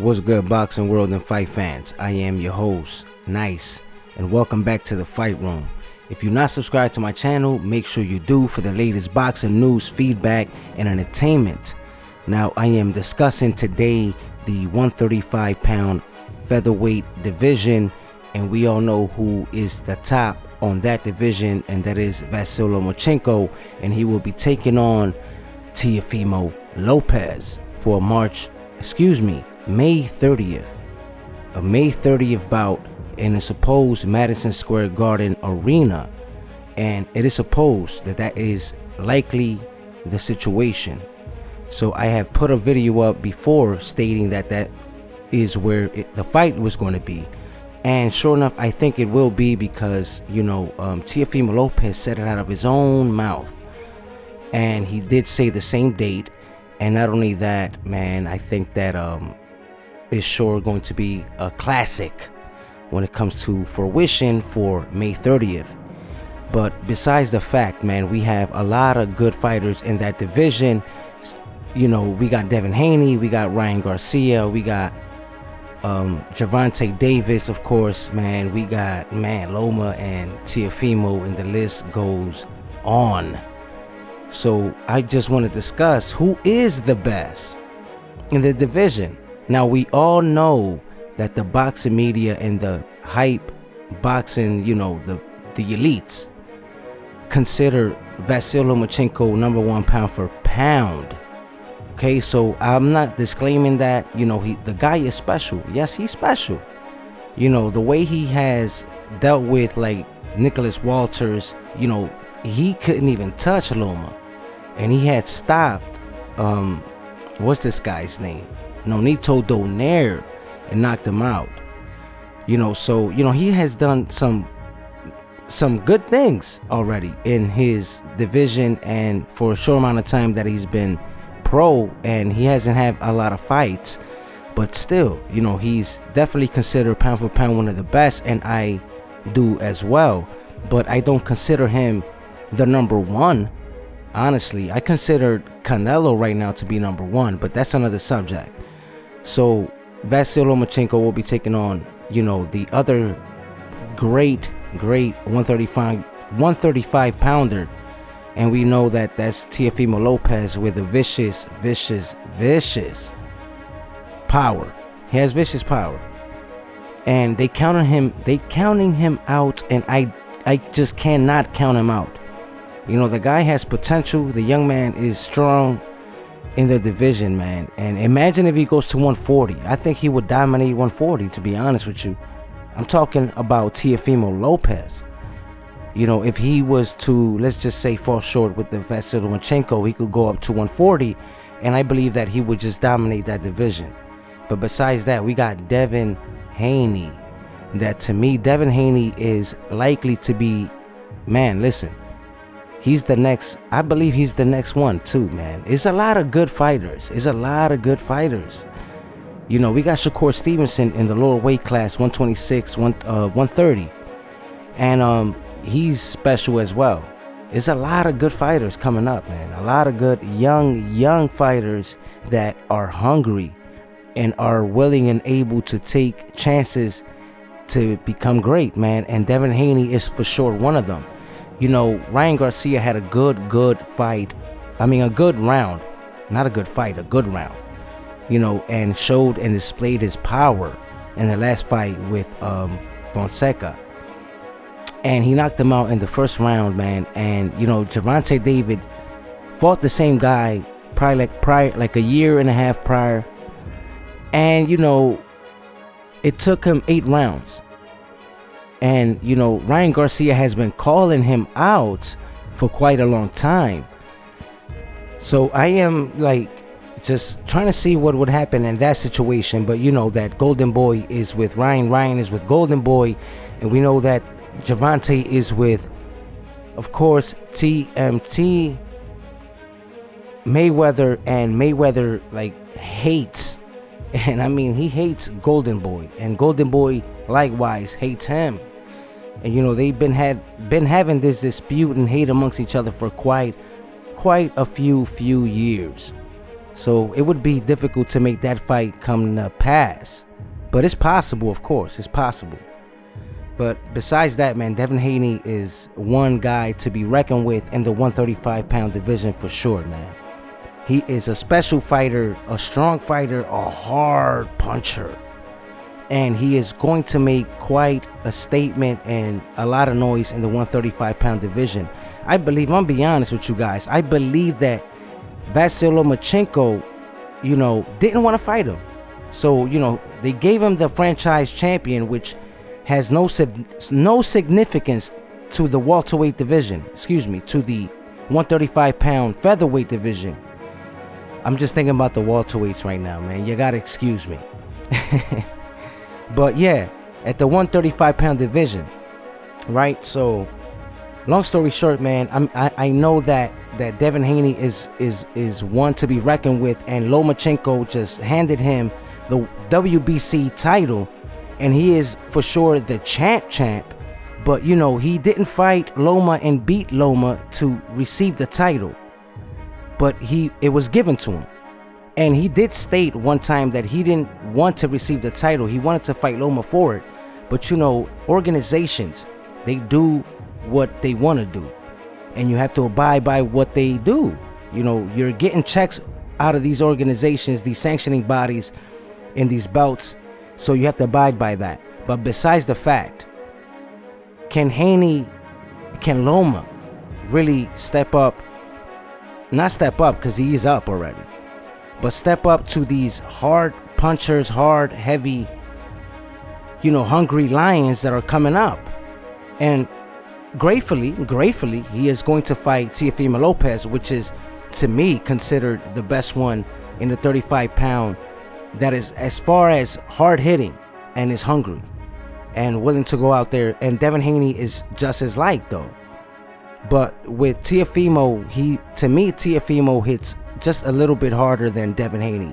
What's good, boxing world and fight fans? I am your host, Nice, and welcome back to the Fight Room. If you're not subscribed to my channel, make sure you do for the latest boxing news, feedback, and entertainment. Now, I am discussing today the 135-pound featherweight division, and we all know who is the top on that division, and that is Vasyl Mischenko, and he will be taking on Hema Lopez for May 30th. A May 30th bout in a supposed Madison Square Garden arena, and it is supposed that that is likely the situation. So I have put a video up before stating that that is where the fight was going to be, and sure enough, I think it will be, because Hema Lopez said it out of his own mouth, and he did say the same date. And not only that, man, I think that is sure going to be a classic when it comes to fruition for May 30th. But besides the fact, man, we have a lot of good fighters in that division. We got Devin Haney, we got Ryan Garcia, we got Gervonta Davis, of course, man. We got Loma and Teofimo, and the list goes on. So I just want to discuss who is the best in the division. Now, we all know that the boxing media and the hype boxing, the elites consider Vasyl Mischenko number one pound for pound. Okay, so I'm not disclaiming that, the guy is special. Yes, he's special. The way he has dealt with like Nicholas Walters, he couldn't even touch Loma, and he had stopped what's this guy's name, Nonito Donaire, and knocked him out. So he has done some good things already in his division, and for a short amount of time that he's been pro, and he hasn't had a lot of fights, but still, he's definitely considered pound for pound one of the best, and I do as well. But I don't consider him the number one. Honestly, I consider Canelo right now to be number one, but that's another subject. So Vasyl Mischenko will be taking on, the other great 135 pounder, and we know that that's Hema Lopez with a vicious power. He has vicious power, and they counting him out, and I just cannot count him out. The guy has potential. The young man is strong in the division, man. And imagine if he goes to 140. I think he would dominate 140, to be honest with you. I'm talking about Hema Lopez. If he was to, let's just say, fall short with the Vasyl Mischenko, he could go up to 140, and I believe that he would just dominate that division. But besides that, we got Devin Haney. That, to me, Devin Haney is likely to be, man, listen, he's the next, I believe he's the next one too, man. It's a lot of good fighters. We got Shakur Stevenson in the lower weight class, 126, 130. And he's special as well. It's a lot of good fighters coming up, man. A lot of good young fighters that are hungry and are willing and able to take chances to become great, man. And Devin Haney is for sure one of them. Ryan Garcia had a good fight. I mean, a good round. Not a good fight, a good round. And showed and displayed his power in the last fight with Fonseca. And he knocked him out in the first round, man. And, Gervonta Davis fought the same guy like a year and a half prior. And, it took him 8 rounds. And, Ryan Garcia has been calling him out for quite a long time. So I am, just trying to see what would happen in that situation. But that Golden Boy is with Ryan. Ryan is with Golden Boy. And we know that Gervonta is with, of course, TMT Mayweather. And Mayweather, hates. And I mean, he hates Golden Boy, and Golden Boy likewise hates him. And they've been having this dispute and hate amongst each other for quite a few years. So it would be difficult to make that fight come to pass. But it's possible, of course. It's possible. But besides that, man, Devin Haney is one guy to be reckoned with in the 135-pound division for sure, man. He is a special fighter, a strong fighter, a hard puncher. And he is going to make quite a statement and a lot of noise in the 135-pound division. I believe, I'm going to be honest with you guys, I believe that Vasyl Mischenko, didn't want to fight him. So, they gave him the franchise champion, which has no significance to the welterweight division. To the 135-pound featherweight division. I'm just thinking about the welterweights right now, man. You gotta excuse me. But yeah, at the 135-pound division, right? So, long story short, man, I know that Devin Haney is one to be reckoned with, and Lomachenko just handed him the WBC title, and he is for sure the champ. But he didn't fight Loma and beat Loma to receive the title, but it was given to him. And he did state one time that he didn't want to receive the title. He wanted to fight Loma for it. But organizations, they do what they want to do, and you have to abide by what they do. You're getting checks out of these organizations, these sanctioning bodies, and these belts, so you have to abide by that. But besides the fact, can Loma really step up? Not step up, because he is up already, but step up to these hard punchers, hard, heavy, hungry lions that are coming up? And gratefully, he is going to fight Hema Lopez, which is, to me, considered the best one in the 35-pound that is as far as hard hitting and is hungry and willing to go out there. And Devin Haney is just as like, though. But with Teofimo, Teofimo hits just a little bit harder than Devin Haney.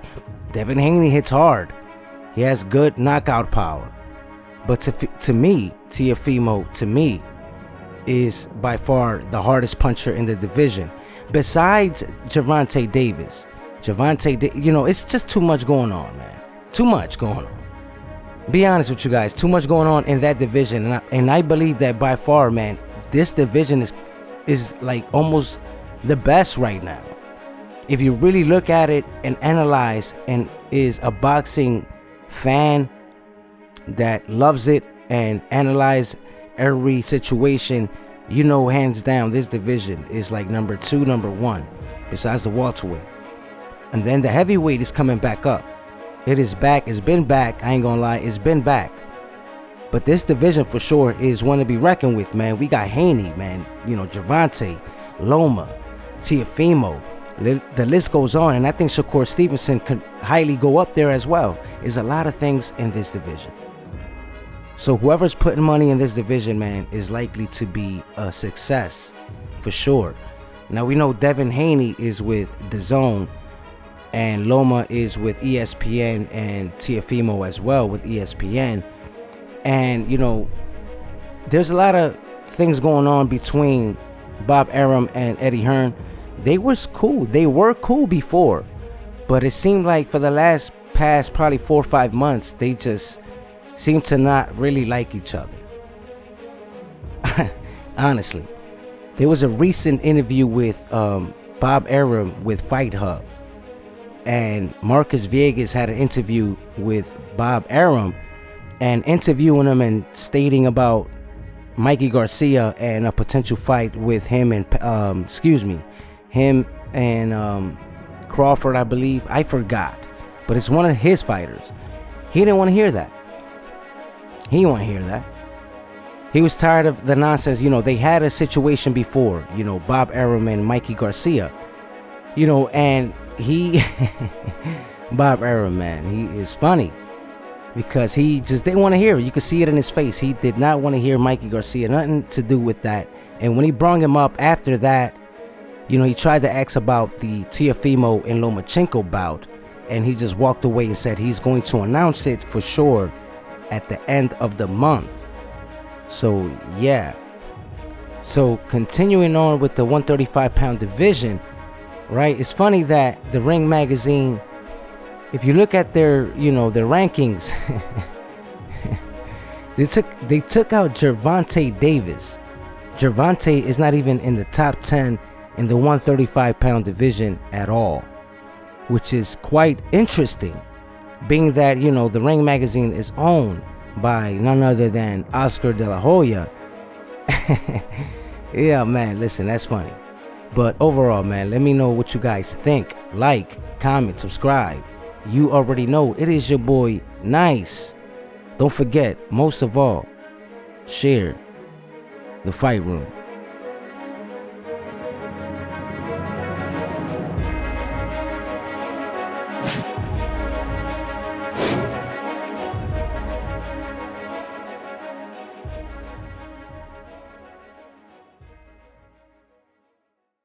Devin Haney hits hard. He has good knockout power. But to me, Teofimo, is by far the hardest puncher in the division. Besides Gervonta Davis. It's just too much going on, man. Too much going on. Be honest with you guys, too much going on in that division. And I believe that by far, man, this division is like almost the best right now. If you really look at it and analyze, and is a boxing fan that loves it and analyze every situation, hands down, this division is like number 2, number 1, besides the welterweight. And then the heavyweight is coming back up. It is back. It's been back. I ain't gonna lie. It's been back. But this division for sure is one to be reckoned with, man. We got Haney, man. Gervonta, Loma, Teofimo. The list goes on. And I think Shakur Stevenson could highly go up there as well. There's a lot of things in this division. So whoever's putting money in this division, man, is likely to be a success for sure. Now we know Devin Haney is with DAZN, and Loma is with ESPN, and Teofimo as well with ESPN. And there's a lot of things going on between Bob Arum and Eddie Hearn. They were cool before, but it seemed like for the past probably 4 or 5 months, they just seem to not really like each other. Honestly, there was a recent interview with Bob Arum with Fight Hub, and Marcus Viegas had an interview with Bob Arum, and interviewing him and stating about Mikey Garcia and a potential fight with him and Crawford, I believe. I forgot, but it's one of his fighters. He didn't want to hear that. He didn't want to hear that. He was tired of the nonsense. They had a situation before, Bob Arum and Mikey Garcia, and Bob Arum, man, he is funny because he just didn't want to hear it. You could see it in his face. He did not want to hear Mikey Garcia, nothing to do with that. And when he brought him up after that, he tried to ask about the Teofimo and Lomachenko bout, and he just walked away and said he's going to announce it for sure at the end of the month. So yeah. So continuing on with the 135-pound division, right? It's funny that the Ring magazine, if you look at their, their rankings, they took out Gervonta Davis. Gervonta is not even in the top 10 in the 135-pound division at all, which is quite interesting, being that, the Ring magazine is owned by none other than Oscar De La Hoya. Yeah, man, listen, that's funny. But overall, man, let me know what you guys think. Like, comment, subscribe. You already know it is your boy Nice. Don't forget, most of all, share the fight room.